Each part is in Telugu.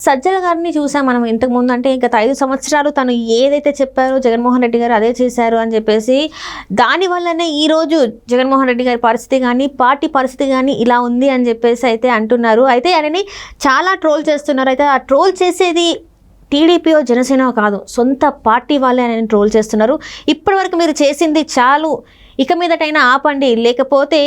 సజ్జల గారిని చూసాం మనం ఇంతకుముందు, అంటే గత 5 సంవత్సరాలు తను ఏదైతే చెప్పారో జగన్మోహన్ రెడ్డి గారు అదే చేశారు అని చెప్పేసి, దానివల్లనే ఈరోజు జగన్మోహన్ రెడ్డి గారి పరిస్థితి కానీ పార్టీ పరిస్థితి కానీ ఇలా ఉంది అని చెప్పేసి అయితే అంటున్నారు. అయితే ఆయనని చాలా ట్రోల్ చేస్తున్నారు. అయితే ఆ ట్రోల్ చేసేది టీడీపీఓ జనసేన కాదు, సొంత పార్టీ వాళ్ళే ఆయన ట్రోల్ చేస్తున్నారు. ఇప్పటివరకు మీరు చేసింది చాలు, ఇక మీదటైనా ఆపండి, లేకపోతే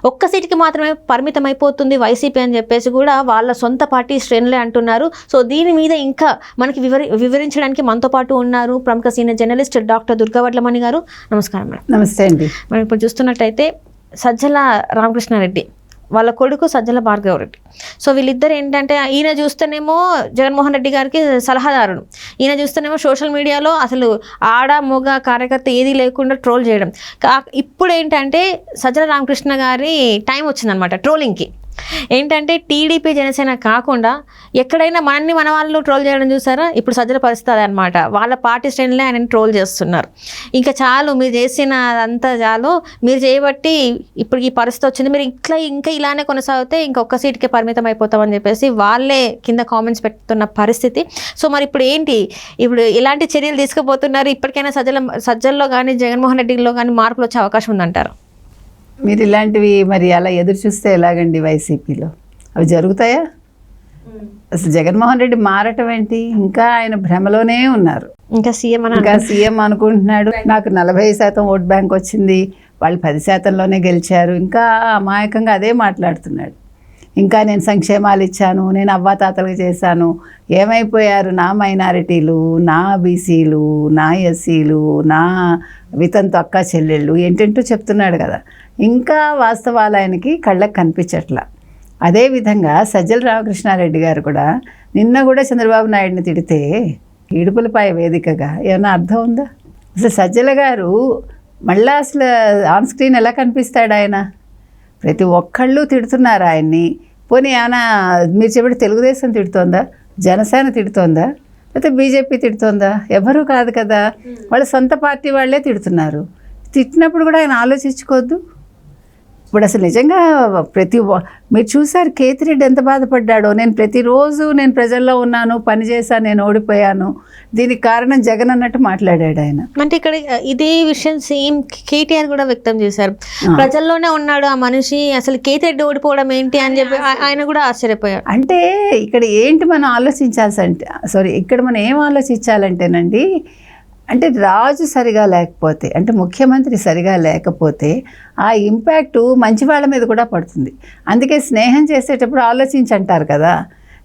ఒక్క సీటుకి మాత్రమే పరిమితం అయిపోతుంది వైసీపీ అని చెప్పేసి కూడా వాళ్ళ సొంత పార్టీ శ్రేణులే అంటున్నారు. సో దీని మీద ఇంకా మనకి వివరించడానికి మనతో పాటు ఉన్నారు ప్రముఖ సీనియర్ జర్నలిస్ట్ డాక్టర్ దుర్గావడ్లమణి గారు. నమస్కారం మేడం. నమస్తే అండి. మనం ఇప్పుడు చూస్తున్నట్టయితే సజ్జల రామకృష్ణారెడ్డి వాళ్ళ కొడుకు సజ్జల భార్గవరెడ్డి. సో వీళ్ళిద్దరు ఏంటంటే, ఈయన చూస్తేనేమో జగన్మోహన్ రెడ్డి గారికి సలహాదారుడు, ఈయన చూస్తేనేమో సోషల్ మీడియాలో అసలు ఆడ మొగ కార్యకర్త ఏది లేకుండా ట్రోల్ చేయడం. ఇప్పుడు ఏంటంటే సజ్జల రామకృష్ణ గారి టైం వచ్చిందనమాట ట్రోలింగ్కి. ఏంటంటే టీడీపీ జనసేన కాకుండా ఎక్కడైనా మన వాళ్ళు ట్రోల్ చేయడం చూసారా, ఇప్పుడు సజ్జల పరిస్థితి అదే అనమాట. వాళ్ళ పార్టీ శ్రేణులే ఆయనని ట్రోల్ చేస్తున్నారు. ఇంకా చాలు, మీరు చేసిన అంతా చాలు, మీరు చేయబట్టి ఇప్పుడు ఈ పరిస్థితి వచ్చింది, మీరు ఇంకా ఇలానే కొనసాగితే ఇంకొక సీట్కే పరిమితం అయిపోతామని చెప్పేసి వాళ్ళే కింద కామెంట్స్ పెడుతున్న పరిస్థితి. సో మరి ఇప్పుడు ఏంటి, ఇప్పుడు ఇలాంటి చర్యలు తీసుకుపోతున్నారు? ఇప్పటికైనా సజ్జల్లో కానీ జగన్మోహన్ రెడ్డిలో కానీ మార్పులు వచ్చే అవకాశం ఉందంటారు? మీరు ఇలాంటివి మరి అలా ఎదురు చూస్తే ఎలాగండి? వైసీపీలో అవి జరుగుతాయా? అసలు జగన్మోహన్ రెడ్డి మారటం ఏంటి? ఇంకా ఆయన భ్రమలోనే ఉన్నారు. ఇంకా సీఎం అనుకుంటున్నాడు. నాకు 40% ఓట్ బ్యాంక్ వచ్చింది, వాళ్ళు 10%లోనే గెలిచారు. ఇంకా అమాయకంగా అదే మాట్లాడుతున్నాడు. ఇంకా నేను సంక్షేమాలు ఇచ్చాను, నేను అవ్వాతాతలకు చేశాను. ఏమైపోయారు నా మైనారిటీలు, నా బీసీలు, నా ఎస్సీలు, నా వితంతు అక్క చెల్లెళ్ళు, ఏంటంటూ చెప్తున్నాడు కదా. ఇంకా వాస్తవాలు ఆయనకి కళ్ళకు కనిపించట్లా. అదేవిధంగా సజ్జల రామకృష్ణారెడ్డి గారు కూడా నిన్న కూడా చంద్రబాబు నాయుడిని తిడితే ఇడుపులపై వేదికగా ఏమైనా అర్థం ఉందా? అసలు సజ్జల గారు మళ్ళీ అసలు ఆన్ స్క్రీన్ ఎలా కనిపిస్తాడు? ఆయన ప్రతి ఒక్కళ్ళు తిడుతున్నారు ఆయన్ని. పోనీ ఏమైనా మీరు చెప్పి తెలుగుదేశం తిడుతోందా, జనసేన తిడుతోందా, లేకపోతే బీజేపీ తిడుతోందా? ఎవరూ కాదు కదా, వాళ్ళ సొంత పార్టీ వాళ్ళే తిడుతున్నారు. తిట్టినప్పుడు కూడా ఆయన ఆలోచించుకోవద్దు? ఇప్పుడు అసలు నిజంగా మీరు చూసారు కేతిరెడ్డి ఎంత బాధపడ్డాడో. నేను ప్రతిరోజు నేను ప్రజల్లో ఉన్నాను, పని చేశాను, నేను ఓడిపోయాను, దీనికి కారణం జగన్ అన్నట్టు మాట్లాడాడు ఆయన. అంటే ఇక్కడ ఇదే విషయం సేమ్ కేటీఆర్ కూడా వ్యక్తం చేశారు. ప్రజల్లోనే ఉన్నాడు ఆ మనిషి, అసలు కేతిరెడ్డి ఓడిపోవడం ఏంటి అని చెప్పి ఆయన కూడా ఆశ్చర్యపోయారు. అంటే ఇక్కడ ఏంటి మనం ఇక్కడ మనం ఏం ఆలోచించాలంటేనండి, అంటే రాజు సరిగా లేకపోతే, అంటే ముఖ్యమంత్రి సరిగా లేకపోతే ఆ ఇంపాక్టు మంచి వాళ్ళ మీద కూడా పడుతుంది. అందుకే స్నేహం చేసేటప్పుడు ఆలోచించంటారు కదా.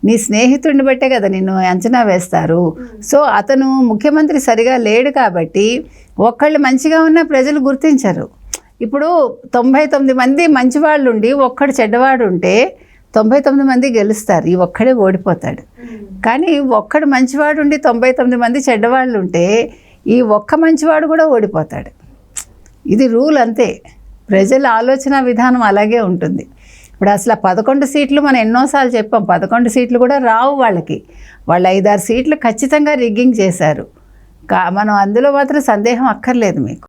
నీ స్నేహితుడిని బట్టే కదా నిన్ను అంచనా వేస్తారు. సో అతను ముఖ్యమంత్రి సరిగా లేడు కాబట్టి ఒక్కళ్ళు మంచిగా ఉన్న ప్రజలు గుర్తించరు. ఇప్పుడు 99 మంది మంచివాళ్ళు ఉండి ఒక్కడు చెడ్డవాడు ఉంటే 99 మంది గెలుస్తారు, ఈ ఒక్కడే ఓడిపోతాడు. కానీ ఒక్కడు మంచివాడు ఉండి 99 మంది చెడ్డవాళ్ళు ఉంటే ఈ ఒక్క మంచివాడు కూడా ఓడిపోతాడు. ఇది రూల్ అంతే. ప్రజల ఆలోచన విధానం అలాగే ఉంటుంది. ఇప్పుడు అసలు 11 సీట్లు మనం ఎన్నోసార్లు చెప్పాం, 11 సీట్లు కూడా రావు వాళ్ళకి. వాళ్ళు 5-6 సీట్లు ఖచ్చితంగా రిగ్గింగ్ చేశారు. మనం అందులో మాత్రం సందేహం అక్కర్లేదు మీకు.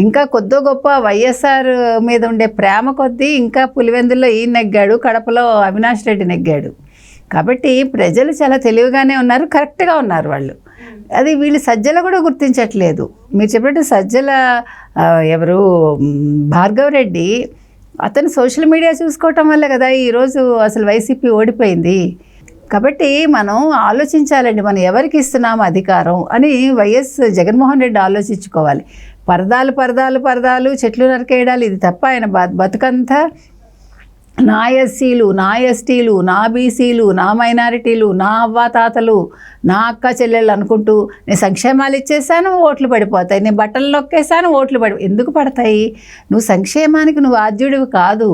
ఇంకా కొద్దో గొప్ప వైఎస్ఆర్ మీద ఉండే ప్రేమ కొద్దీ ఇంకా పులివెందుల్లో ఈయన నెగ్గాడు, కడపలో అవినాష్ రెడ్డి నెగ్గాడు. కాబట్టి ప్రజలు చాలా తెలివిగానే ఉన్నారు, కరెక్ట్గా ఉన్నారు వాళ్ళు. అది వీళ్ళు సజ్జల కూడా గుర్తించట్లేదు. మీరు చెప్పినట్టు సజ్జల ఎవరు భార్గవరెడ్డి, అతను సోషల్ మీడియా చూసుకోవటం వల్ల కదా ఈరోజు అసలు వైసీపీ ఓడిపోయింది. కాబట్టి మనం ఆలోచించాలండి, మనం ఎవరికి ఇస్తున్నాము అధికారం అని వైఎస్ జగన్మోహన్ రెడ్డి ఆలోచించుకోవాలి. పరదాలు చెట్లు నరికేయడాలు, ఇది తప్ప ఆయన బతుకంతా నా ఎస్సీలు, నా ఎస్టీలు, నా బీసీలు, నా మైనారిటీలు, నా అవ్వాతాతలు, నా అక్క చెల్లెళ్ళు అనుకుంటూ నేను సంక్షేమాలు ఇచ్చేసాను, ఓట్లు పడిపోతాయి, నేను బట్టలు నొక్కేసాను, ఓట్లు ఎందుకు పడతాయి? నువ్వు సంక్షేమానికి నువ్వు ఆద్యుడివి కాదు.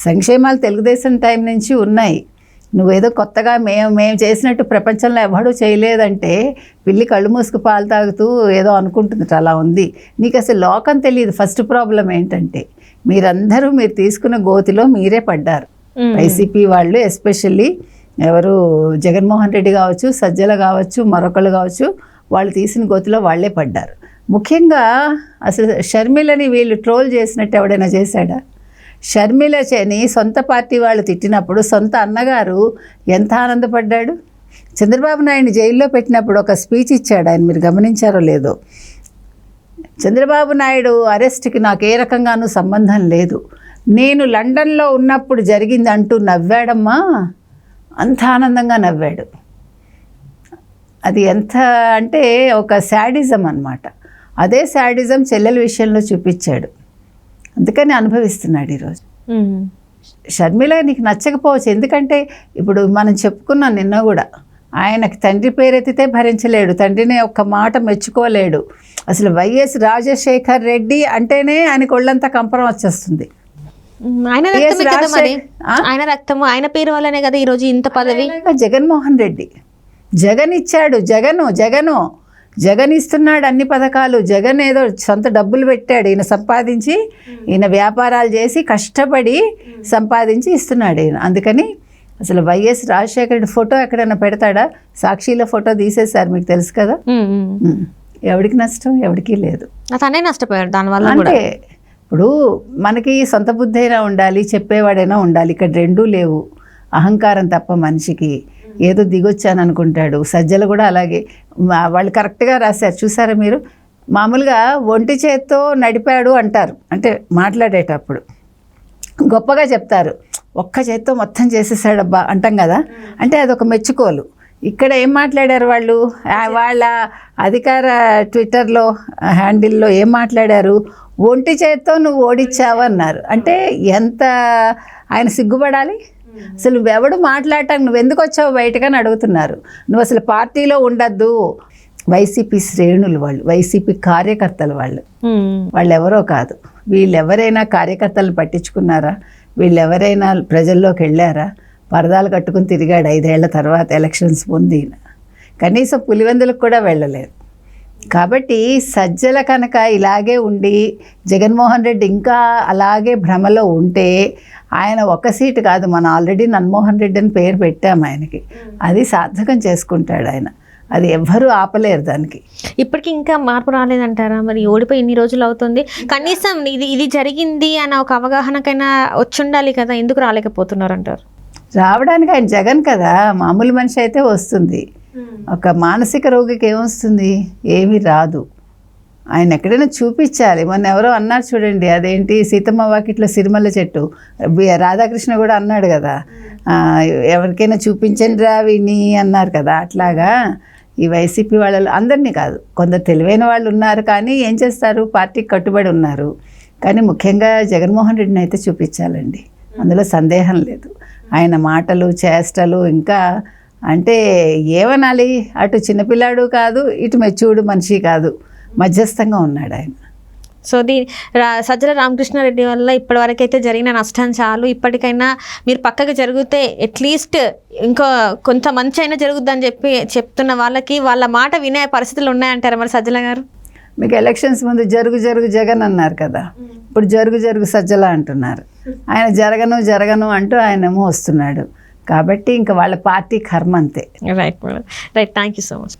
సంక్షేమాలు తెలుగుదేశం టైం నుంచి ఉన్నాయి. నువ్వేదో కొత్తగా మేము చేసినట్టు ప్రపంచంలో ఎవడూ చేయలేదంటే పిల్లి కళ్ళు మూసుకు పాలు తాగుతూ ఏదో అనుకుంటుంది, అలా ఉంది. నీకు అసలు లోకం తెలియదు. ఫస్ట్ ప్రాబ్లం ఏంటంటే మీరు తీసుకున్న గోతిలో మీరే పడ్డారు. వైసీపీ వాళ్ళు ఎస్పెషల్లీ ఎవరు జగన్మోహన్ రెడ్డి కావచ్చు, సజ్జల కావచ్చు, మరొకళ్ళు కావచ్చు, వాళ్ళు తీసిన గోతిలో వాళ్ళే పడ్డారు. ముఖ్యంగా అసలు షర్మిలని వీళ్ళు ట్రోల్ చేసినట్టు ఎవడైనా చేశాడా? షర్మిల చేని సొంత పార్టీ వాళ్ళు తిట్టినప్పుడు సొంత అన్నగారు ఎంత ఆనందపడ్డాడు. చంద్రబాబు నాయుడిని జైల్లో పెట్టినప్పుడు ఒక స్పీచ్ ఇచ్చాడు ఆయన, మీరు గమనించారో లేదో. చంద్రబాబు నాయుడు అరెస్ట్కి నాకు ఏ రకంగానూ సంబంధం లేదు, నేను లండన్లో ఉన్నప్పుడు జరిగింది అంటూ నవ్వాడమ్మా. అంత ఆనందంగా నవ్వాడు. అది ఎంత అంటే ఒక శాడిజం అన్నమాట. అదే శాడిజం చెల్లెల విషయంలో చూపించాడు. అందుకని అనుభవిస్తున్నాడు ఈరోజు. షర్మిల నీకు నచ్చకపోవచ్చు, ఎందుకంటే ఇప్పుడు మనం చెప్పుకున్నాం నిన్న కూడా, ఆయనకి తండ్రి పేరెత్తితే భరించలేడు, తండ్రిని ఒక్క మాట మెచ్చుకోలేడు. అసలు వైఎస్ రాజశేఖర్ రెడ్డి అంటేనే ఆయనకు ఒళ్ళంతా కంపరం వచ్చేస్తుంది. ఆయన రక్తము, ఆయన పేరు వల్లనే కదా ఈరోజు ఇంత పదవి. జగన్మోహన్ రెడ్డి జగన్ ఇచ్చాడు, జగన్ ఇస్తున్నాడు అన్ని పథకాలు. జగన్ ఏదో సొంత డబ్బులు పెట్టాడు, ఈయన సంపాదించి, ఈయన వ్యాపారాలు చేసి కష్టపడి సంపాదించి ఇస్తున్నాడు ఈయన. అందుకని అసలు వైఎస్ రాజశేఖర రెడ్డి ఫోటో ఎక్కడైనా పెడతాడా? సాక్షిలో ఫోటో తీసేశారు, మీకు తెలుసు కదా. ఎవరికి నష్టం? ఎవరికీ లేదు. తనే నష్టపోయాడు దానివల్ల. అంటే ఇప్పుడు మనకి సొంత బుద్ధి అయినా ఉండాలి, చెప్పేవాడైనా ఉండాలి. ఇక్కడ రెండూ లేవు. అహంకారం తప్ప మనిషికి ఏదో దిగొచ్చాను అనుకుంటాడు. సజ్జలు కూడా అలాగే, వాళ్ళు కరెక్ట్గా రాశారు చూసారా మీరు. మామూలుగా ఒంటి చేత్తో నడిపాడు అంటారు, అంటే మాట్లాడేటప్పుడు గొప్పగా చెప్తారు. ఒక్క చేత్తో మొత్తం చేసేసాడబ్బా అంటాం కదా, అంటే అదొక మెచ్చుకోలు. ఇక్కడ ఏం మాట్లాడారు వాళ్ళు, వాళ్ళ అధికార ట్విట్టర్లో హ్యాండిల్లో ఏం మాట్లాడారు, ఒంటి చేత్తో నువ్వు ఓడించావు అన్నారు. అంటే ఎంత ఆయన సిగ్గుపడాలి. అసలు నువ్వెవడు మాట్లాడటానికి, నువ్వు ఎందుకు వచ్చావు బయటకని అడుగుతున్నారు. నువ్వు అసలు పార్టీలో ఉండద్దు. వైసీపీ శ్రేణులు వాళ్ళు, వైసీపీ కార్యకర్తలు వాళ్ళు ఎవరో కాదు. వీళ్ళెవరైనా కార్యకర్తలను పట్టించుకున్నారా? వీళ్ళెవరైనా ప్రజల్లోకి వెళ్ళారా? పరదాలు కట్టుకుని తిరిగాడు 5 ఏళ్ల తర్వాత ఎలక్షన్స్ ముందు. కనీసం పులివెందులకు కూడా వెళ్ళలేదు. కాబట్టి సజ్జల కనుక ఇలాగే ఉండి జగన్మోహన్ రెడ్డి ఇంకా అలాగే భ్రమలో ఉంటే, ఆయన ఒక సీటు కాదు, మనం ఆల్రెడీ మన్మోహన్ రెడ్డి అని పేరు పెట్టాము ఆయనకి, అది సార్థకం చేసుకుంటాడు ఆయన. అది ఎవ్వరూ ఆపలేరు దానికి. ఇప్పటికీ ఇంకా మార్పు రాలేదంటారా? మరి ఓడిపోయి ఇన్ని రోజులు అవుతుంది, కనీసం ఇది జరిగింది అన్న ఒక అవగాహనకైనా వచ్చి ఉండాలి కదా, ఎందుకు రాలేకపోతున్నారు అంటారు? రావడానికి ఆయన జగన్ కదా, మామూలు మనిషి అయితే వస్తుంది. ఒక మానసిక రోగికి ఏమొస్తుంది? ఏమీ రాదు. ఆయన ఎక్కడైనా చూపించాలి. మొన్న ఎవరో అన్నారు చూడండి, అదేంటి సీతమ్మ వాకిట్లో సిరిమల్ల చెట్టు, రాధాకృష్ణ కూడా అన్నాడు కదా, ఎవరికైనా చూపించండి రా విని అన్నారు కదా. అట్లాగా ఈ వైసీపీ వాళ్ళు అందరినీ కాదు, కొందరు తెలివైన వాళ్ళు ఉన్నారు, కానీ ఏం చేస్తారు, పార్టీకి కట్టుబడి ఉన్నారు. కానీ ముఖ్యంగా జగన్మోహన్ రెడ్డిని అయితే చూపించాలండి, అందులో సందేహం లేదు. ఆయన మాటలు చేష్టలు ఇంకా అంటే ఏమనాలి, అటు చిన్నపిల్లాడు కాదు, ఇటు మెచ్యూర్డ్ మనిషి కాదు, మధ్యస్థంగా ఉన్నాడు ఆయన. సో సజ్జల రామకృష్ణారెడ్డి వల్ల ఇప్పటివరకు అయితే జరిగిన నష్టం చాలు, ఇప్పటికైనా మీరు పక్కకి జరిగితే అట్లీస్ట్ ఇంకో కొంత మంచి అయినా జరుగుద్దని చెప్తున్న వాళ్ళకి వాళ్ళ మాట వినే పరిస్థితులు ఉన్నాయంటారా మరి సజ్జల గారు? మీకు ఎలక్షన్స్ ముందు జరుగు జగన్ అన్నారు కదా, ఇప్పుడు జరుగు సజ్జల అంటున్నారు. ఆయన జరగను అంటూ ఆయనేమో వస్తున్నాడు. కాబట్టి ఇంకా వాళ్ళ పార్టీ కర్మ అంతే. Right, thank you so much.